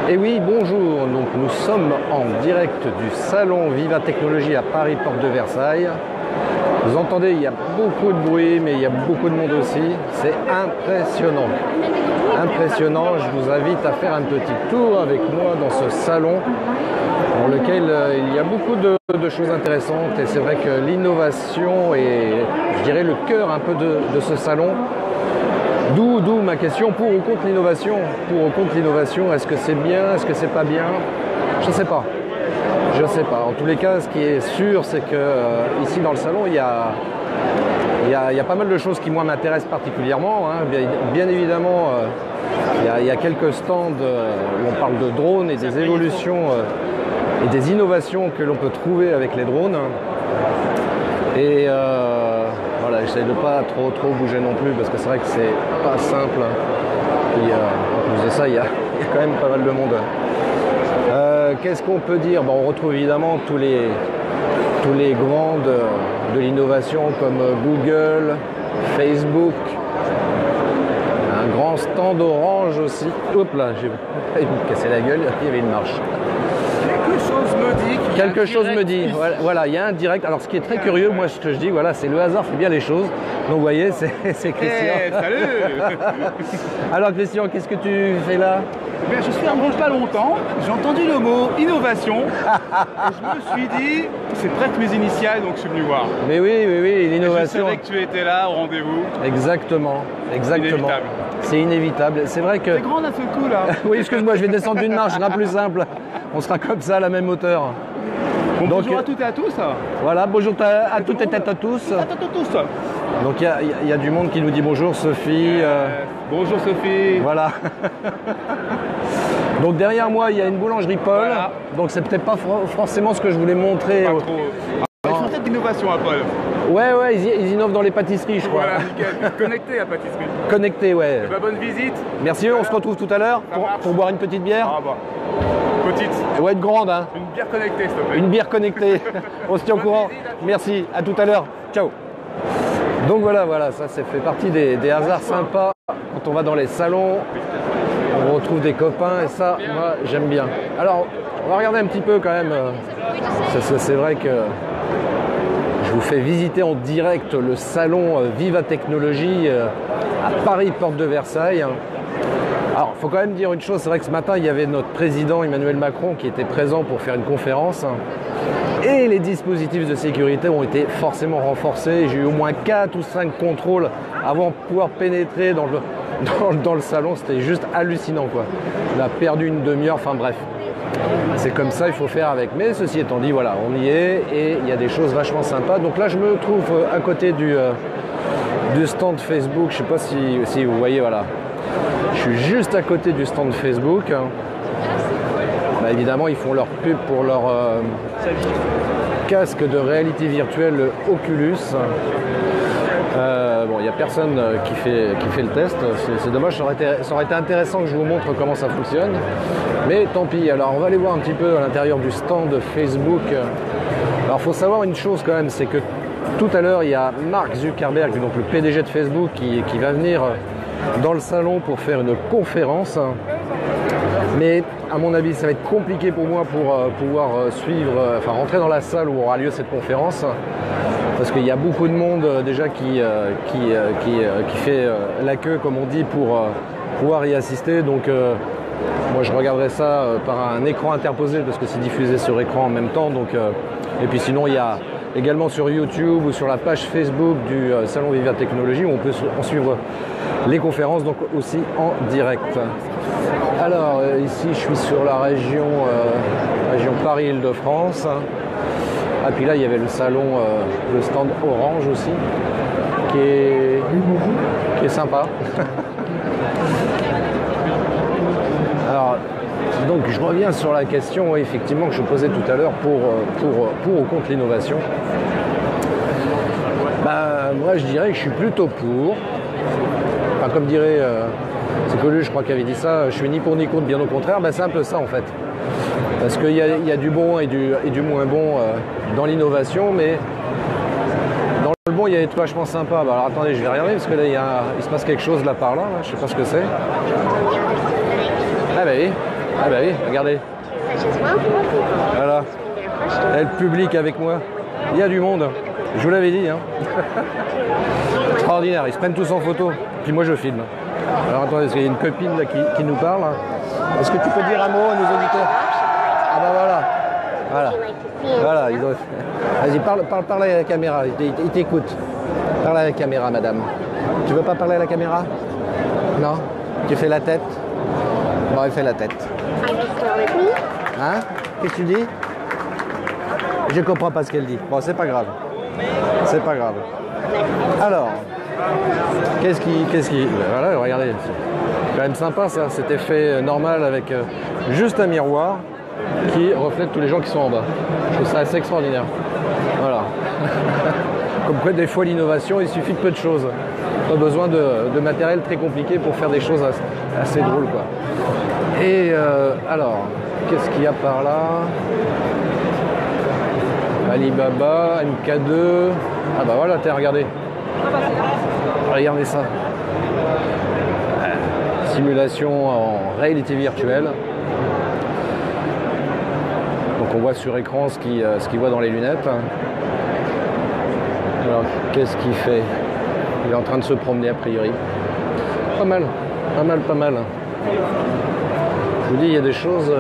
Et oui, bonjour, donc nous sommes en direct du salon Viva Technologie à Paris, porte de Versailles. Vous entendez, il y a beaucoup de bruit, mais il y a beaucoup de monde aussi. C'est impressionnant. Impressionnant, je vous invite à faire un petit tour avec moi dans ce salon dans lequel il y a beaucoup de choses intéressantes. Et c'est vrai que l'innovation est, je dirais, le cœur un peu de ce salon. D'où ma question, pour ou contre l'innovation? Pour ou contre l'innovation, est-ce que c'est bien? Est-ce que c'est pas bien? Je ne sais pas. Je ne sais pas. En tous les cas, ce qui est sûr, c'est que ici dans le salon, il y a pas mal de choses qui moi m'intéressent particulièrement. Hein. Bien évidemment, il y a quelques stands où on parle de drones et des évolutions et des innovations que l'on peut trouver avec les drones. Et voilà, j'essaie de pas trop bouger non plus parce que c'est vrai que c'est pas simple. Et en plus de ça, il y a quand même pas mal de monde. Qu'est-ce qu'on peut dire? Bon, on retrouve évidemment tous les grands de l'innovation comme Google, Facebook, un grand stand Orange aussi. Hop là, j'ai failli me casser la gueule, il y avait une marche. Quelque chose me dit. Voilà, il y a un direct. Alors, ce qui est très curieux, moi, ce que je dis, voilà, c'est le hasard fait bien les choses. Donc, vous voyez, c'est Christian. Hey, salut. Alors, Christian, qu'est-ce que tu fais là? Eh bien, je suis en branche pas longtemps. J'ai entendu le mot innovation. Et je me suis dit, c'est presque mes initiales, donc je suis venu voir. Mais oui, l'innovation. Je savais que tu étais là au rendez-vous. Exactement. Inévitable. C'est inévitable. C'est vrai que. C'est grand d'un seul coup là. Oui, excuse-moi, je vais descendre d'une marche, ce sera plus simple. On sera comme ça à la même hauteur. Bon, donc, bonjour à toutes et à tous. Voilà, bonjour à toutes et à tous. Donc il y a du monde qui nous dit bonjour Sophie. Bonjour Sophie. Voilà. Donc derrière moi il y a une boulangerie Paul. Voilà. Donc c'est peut-être pas forcément ce que je voulais montrer. Pas trop. Ils font peut-être d'innovation à Paul. Ouais, ils innovent dans les pâtisseries, je crois. Voilà, nickel. Connecté à pâtisserie. Connecté, ouais. Et bah, bonne visite. Merci, on se retrouve tout à l'heure pour boire une petite bière. Ah bah. Petite. Elle va être grande, hein. Une bière connectée, s'il te plaît. Une bière connectée. On se tient au courant. Merci, à tout à l'heure. Ciao. Donc voilà, ça fait partie des hasards sympas. Quand on va dans les salons, on retrouve des copains et ça, moi, j'aime bien. Alors, on va regarder un petit peu quand même. C'est vrai que je vous fais visiter en direct le salon Viva Technologie à Paris, porte de Versailles. Alors, il faut quand même dire une chose, c'est vrai que ce matin, il y avait notre président Emmanuel Macron qui était présent pour faire une conférence. Et les dispositifs de sécurité ont été forcément renforcés. J'ai eu au moins 4 ou 5 contrôles avant de pouvoir pénétrer dans le salon. C'était juste hallucinant, quoi. On a perdu une demi-heure, enfin bref. C'est comme ça, il faut faire avec. Mais ceci étant dit, voilà, on y est et il y a des choses vachement sympas. Donc là, je me trouve à côté du stand Facebook. Je ne sais pas si vous voyez, voilà. Je suis juste à côté du stand Facebook. Bah, évidemment, ils font leur pub pour leur casque de réalité virtuelle Oculus. Bon, il n'y a personne qui fait le test. C'est dommage, ça aurait été intéressant que je vous montre comment ça fonctionne. Mais tant pis. Alors, on va aller voir un petit peu à l'intérieur du stand Facebook. Alors, il faut savoir une chose quand même, c'est que tout à l'heure, il y a Mark Zuckerberg, donc le PDG de Facebook, qui va venir dans le salon pour faire une conférence. Mais à mon avis, ça va être compliqué pour moi pour pouvoir rentrer dans la salle où aura lieu cette conférence. Parce qu'il y a beaucoup de monde déjà qui fait la queue, comme on dit, pour pouvoir y assister. Donc moi je regarderai ça par un écran interposé parce que c'est diffusé sur écran en même temps. Donc, et puis sinon il y a également sur YouTube ou sur la page Facebook du Salon Viva Technologie où on peut en suivre les conférences, donc aussi en direct. Alors ici je suis sur la région Paris-Île-de-France. Ah puis là il y avait le salon, le stand Orange aussi, qui est sympa. Alors donc je reviens sur la question effectivement que je posais tout à l'heure pour ou contre l'innovation. Bah, moi je dirais que je suis plutôt pour. Enfin comme dirait c'est Coluche, je crois qu'il avait dit ça, je suis ni pour ni contre, bien au contraire. Bah, c'est un peu ça en fait. Parce qu'il y a du bon et du moins bon dans l'innovation, mais dans le bon il y a des trucs vachement sympas. Bah, alors attendez, je vais regarder parce que là il se passe quelque chose là par là, je sais pas ce que c'est. Ah bah oui. Ah bah oui, regardez. Voilà. Et le public avec moi. Il y a du monde. Je vous l'avais dit. Hein. Extraordinaire. Ils se prennent tous en photo. Puis moi je filme. Alors attendez, parce qu'il y a une copine là, qui nous parle. Est-ce que tu peux dire un mot à nos auditeurs? Ah bah voilà. Voilà. Voilà. Vas-y, parle à la caméra. Il t'écoute. Parle à la caméra, madame. Tu veux pas parler à la caméra? Non? Tu fais la tête? Bon, elle fait la tête. Hein? Qu'est-ce que tu dis? Je comprends pas ce qu'elle dit. Bon, c'est pas grave. C'est pas grave. Alors, qu'est-ce qui... Voilà, regardez. C'est quand même sympa, ça. Cet effet normal avec juste un miroir qui reflète tous les gens qui sont en bas. Je trouve ça assez extraordinaire. Voilà. Comme quoi, des fois, l'innovation, il suffit de peu de choses. Pas besoin de matériel très compliqué pour faire des choses assez drôles, quoi. Et alors, qu'est-ce qu'il y a par là? Alibaba, MK2. Ah bah voilà, regardez. Regardez ça. Simulation en réalité virtuelle. Donc on voit sur écran ce qu'il voit dans les lunettes. Alors, qu'est-ce qu'il fait? Il est en train de se promener a priori. Pas mal, pas mal, pas mal. Je vous dis, il y a des choses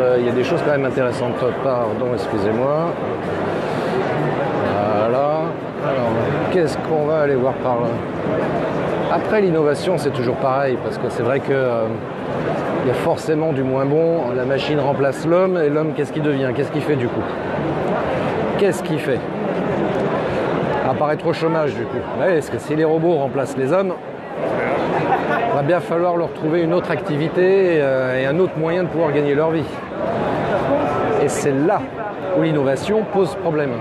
quand même intéressantes. Pardon, excusez-moi. Voilà. Alors, qu'est-ce qu'on va aller voir par là? Après, l'innovation, c'est toujours pareil, parce que c'est vrai que il y a forcément du moins bon. La machine remplace l'homme, et l'homme, qu'est-ce qu'il devient? Qu'est-ce qu'il fait du coup? Qu'est-ce qu'il fait? Apparaître au chômage du coup. Ouais, parce que si les robots remplacent les hommes, il va bien falloir leur trouver une autre activité et un autre moyen de pouvoir gagner leur vie. Et c'est là où l'innovation pose problème.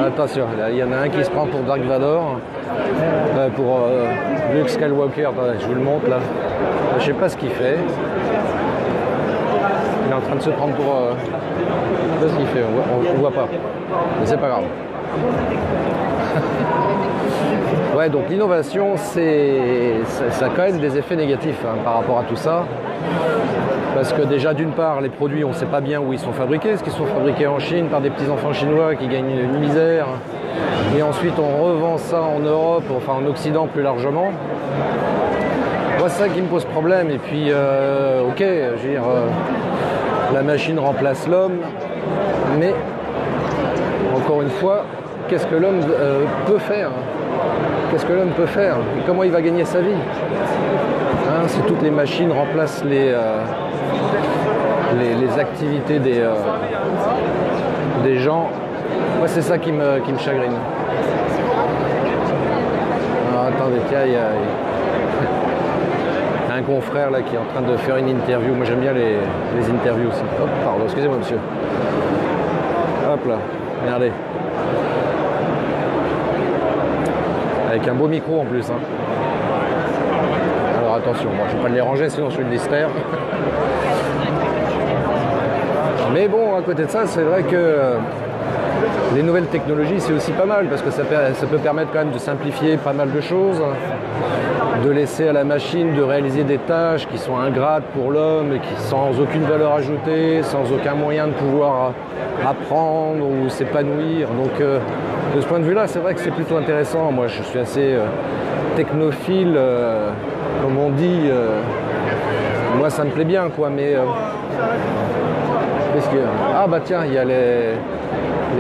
Attention, là, il y en a un qui se prend pour Dark Vador, pour Luke Skywalker. Attendez, je vous le montre là. Je sais pas ce qu'il fait. Il est en train de se prendre pour... je sais pas ce qu'il fait, on voit pas. Mais c'est pas grave. Ouais, donc l'innovation, ça a quand même des effets négatifs par rapport à tout ça. Parce que déjà, d'une part, les produits, on ne sait pas bien où ils sont fabriqués. Est-ce qu'ils sont fabriqués en Chine par des petits enfants chinois qui gagnent une misère? Et ensuite, on revend ça en Europe, enfin en Occident plus largement. Moi, c'est ça qui me pose problème. Et puis, ok, je veux dire, la machine remplace l'homme. Mais, encore une fois, qu'est-ce que l'homme peut faire? Qu'est-ce que l'homme peut faire? Et comment il va gagner sa vie? Hein, si toutes les machines remplacent les activités des gens, moi c'est ça qui me chagrine. Alors, attendez, tiens, il y a un confrère là qui est en train de faire une interview. Moi j'aime bien les interviews aussi. Hop, pardon, excusez-moi monsieur. Hop là, regardez. Avec un beau micro en plus. Hein. Alors attention, moi, je ne vais pas les ranger sinon je vais le distraire. Mais bon, à côté de ça, c'est vrai que les nouvelles technologies, c'est aussi pas mal parce que ça peut permettre quand même de simplifier pas mal de choses, de laisser à la machine de réaliser des tâches qui sont ingrates pour l'homme, et qui sans aucune valeur ajoutée, sans aucun moyen de pouvoir apprendre ou s'épanouir. Donc de ce point de vue-là, c'est vrai que c'est plutôt intéressant. Moi, je suis assez technophile, comme on dit. Moi, ça me plaît bien, quoi. Mais qu'est-ce que... Ah bah tiens, il y a les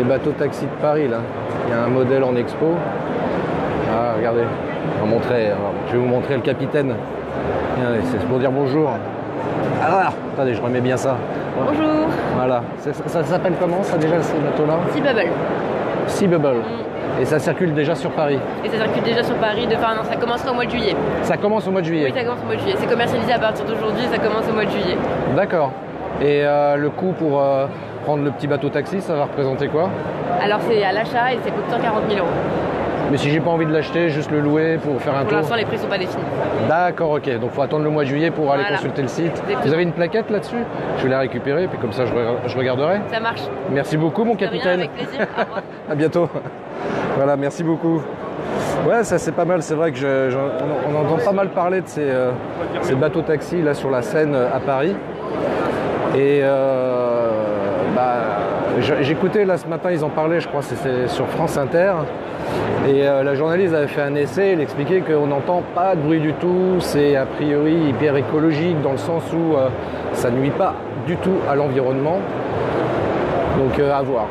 bateaux taxis de Paris, là. Il y a un modèle en expo. Ah, regardez. Je vais vous montrer le capitaine. C'est pour dire bonjour. Alors, attendez, je remets bien ça. Bonjour. Voilà. Ça s'appelle comment, ça, déjà, ces bateaux-là? Sea Bubble. Sea Bubble. Et ça circule déjà sur Paris? Et ça circule déjà sur Paris, non, ça commencera au mois de juillet. Ça commence au mois de juillet? Oui, ça commence au mois de juillet. C'est commercialisé à partir d'aujourd'hui, ça commence au mois de juillet. D'accord. Et le coût pour prendre le petit bateau taxi, ça va représenter quoi? Alors c'est à l'achat et ça coûte 140 000 €. Mais si j'ai pas envie de l'acheter, juste le louer pour faire un tour? Pour l'instant, les prix sont pas définis. D'accord, ok. Donc il faut attendre le mois de juillet pour aller consulter le site. Vous avez une plaquette là-dessus? Je vais la récupérer, puis comme ça je regarderai. Ça marche. Merci beaucoup, mon capitaine. Rien, avec plaisir. Au revoir. À bientôt. Voilà, merci beaucoup. Ouais, ça c'est pas mal. C'est vrai que on entend pas mal parler de ces bateaux taxis là sur la Seine à Paris. Et j'écoutais là ce matin, ils en parlaient, je crois, c'était sur France Inter. Et la journaliste avait fait un essai, elle expliquait qu'on n'entend pas de bruit du tout, c'est a priori hyper écologique dans le sens où ça ne nuit pas du tout à l'environnement. Donc à voir,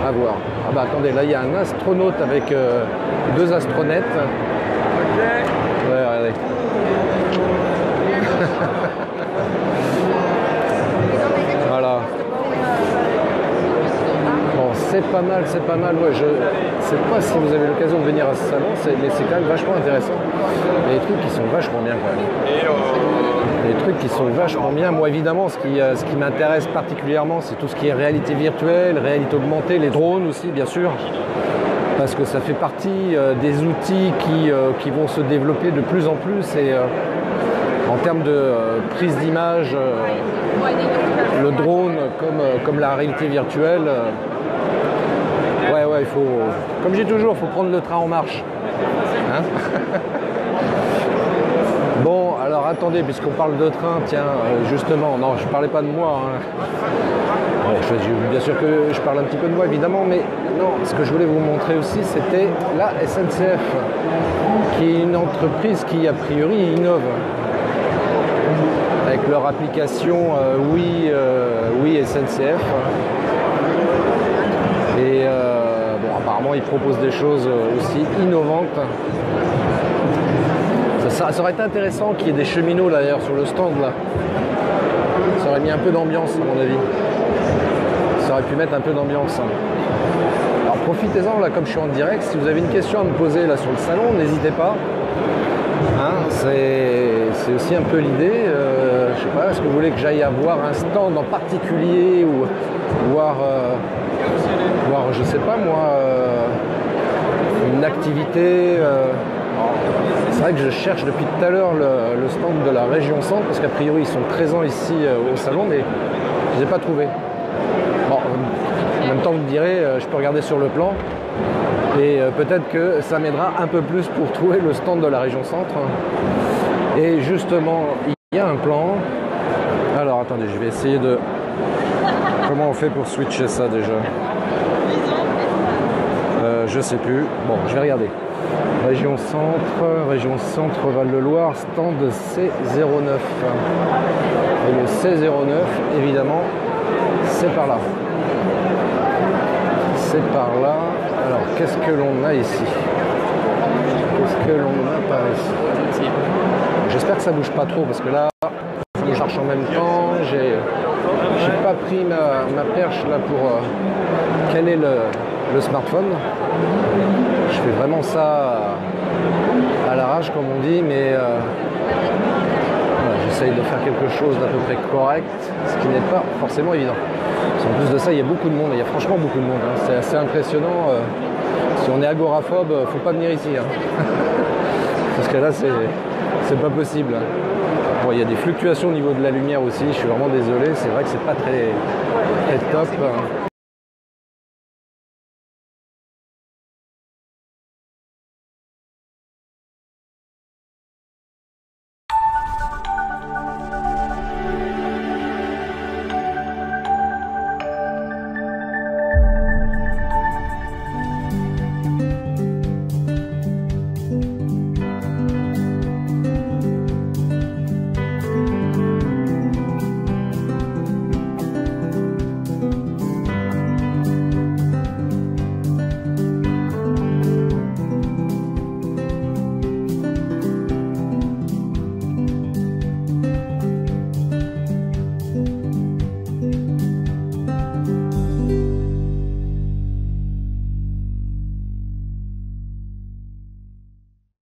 à voir. Ah bah attendez, là il y a un astronaute avec deux astronautes. Ouais, regardez. Voilà. Bon, c'est pas mal, c'est pas mal. Ouais, je sais pas si vous avez l'occasion de venir à ce salon, mais c'est quand même vachement intéressant. Il y a des trucs qui sont vachement bien quand même. Des trucs qui sont vachement bien. Moi, évidemment, ce qui m'intéresse particulièrement, c'est tout ce qui est réalité virtuelle, réalité augmentée, les drones aussi, bien sûr. Parce que ça fait partie des outils qui vont se développer de plus en plus. Et en termes de prise d'image, le drone comme la réalité virtuelle, ouais, il faut, comme je dis toujours, il faut prendre le train en marche. Hein? Bon, alors attendez, puisqu'on parle de train, tiens, justement, non, je ne parlais pas de moi. Hein. Bon, bien sûr que je parle un petit peu de moi, évidemment, mais non, ce que je voulais vous montrer aussi, c'était la SNCF, qui est une entreprise qui, a priori, innove. Avec leur application Oui SNCF. Et bon, apparemment, ils proposent des choses aussi innovantes. Ça aurait été intéressant qu'il y ait des cheminots là, d'ailleurs sur le stand là. Ça aurait mis un peu d'ambiance à mon avis. Ça aurait pu mettre un peu d'ambiance. Alors profitez-en là, comme je suis en direct. Si vous avez une question à me poser là sur le salon, n'hésitez pas. Hein, c'est aussi un peu l'idée. Je sais pas, est-ce que vous voulez que j'aille voir un stand en particulier ou voir je sais pas moi, une activité. C'est vrai que je cherche depuis tout à l'heure le stand de la région centre parce qu'a priori ils sont présents ici au salon, mais je ne les ai pas trouvés. Bon, en même temps vous me direz, je peux regarder sur le plan et peut-être que ça m'aidera un peu plus pour trouver le stand de la région centre. Et justement, il y a un plan. Alors attendez, je vais essayer de... Comment on fait pour switcher ça déjà? Je sais plus. Bon, je vais regarder. Région Centre, Val-de-Loire, stand C09. Et le C09, évidemment, c'est par là. C'est par là. Alors, qu'est-ce que l'on a ici? Qu'est-ce que l'on a par ici? J'espère que ça bouge pas trop, parce que là, je marche en même temps. J'ai pas pris ma perche là pour caler le smartphone. Je fais vraiment ça à l'arrache comme on dit, mais voilà, j'essaye de faire quelque chose d'à peu près correct, ce qui n'est pas forcément évident. En plus de ça, il y a beaucoup de monde, il y a franchement beaucoup de monde, hein. C'est assez impressionnant. Si on est agoraphobe, faut pas venir ici. Hein. Parce que là, c'est pas possible. Hein. Bon, il y a des fluctuations au niveau de la lumière aussi, je suis vraiment désolé, c'est vrai que c'est pas très top.